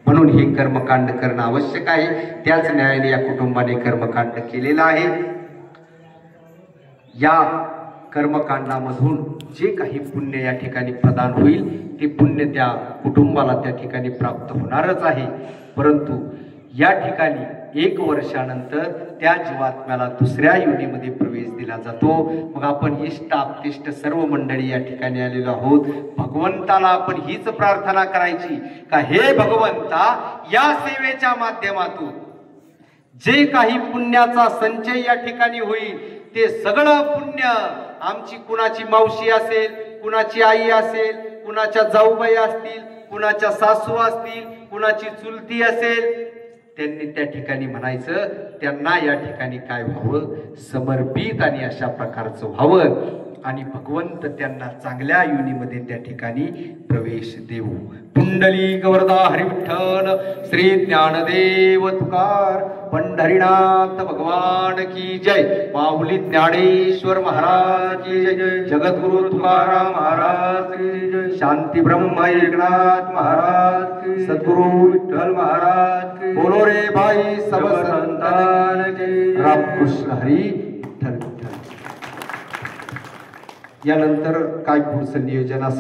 म्हणून हे कर्मकांड करणं आवश्यक आहे। त्याच न्यायाने या कुटुंबाने कर्मकांड केलेलं आहे। या कर्मकांडामधून जे काही पुण्य या ठिकाणी प्रदान होईल ते पुण्य त्या कुटुंबाला त्या ठिकाणी प्राप्त होणारच आहे। परंतु या ठिकाणी 1 वर्षानंतर त्या जीवात्म्याला दुसऱ्या योनीमध्ये प्रवेश दिला जातो। मग आपण इष्ट आपतिष्ट सर्व मंडळी या ठिकाणी आलेलो आहोत। भगवंताला आपण हीच प्रार्थना करायची का हे भगवंता, या सेवेच्या माध्यमातून जे काही पुण्याचा संचय या ठिकाणी होईल ते सगळं पुण्य आमची कुणाची मावशी असेल, कुणाची आई असेल, कुणाच्या जाऊबाई असतील, कुणाच्या सासू असतील, कुणाची चुलती असेल, त्यांनी त्या ठिकाणी म्हणायचं त्यांना या ठिकाणी काय व्हावं, समर्पित आणि अशा प्रकारचं व्हावं आणि भगवंत त्यांना चांगल्या योनीमध्ये त्या ठिकाणी प्रवेश देऊ। पुंडलिक वरदा हरी विठ्ठल, श्री ज्ञानदेव तुकार पंढरीनाथ भगवान की जय। माऊली ज्ञानेश्वर महाराज की जय। जगद्गुरु तुकाराम महाराज की जय। शांती ब्रह्म एकनाथ महाराज की, सद्गुरु विठ्ठल महाराज की। बोलो रे भाई सब संतान की। रामकृष्ण हरी विठ्ठल विठ्ठल। यानंतर काय पुढचं नियोजन असेल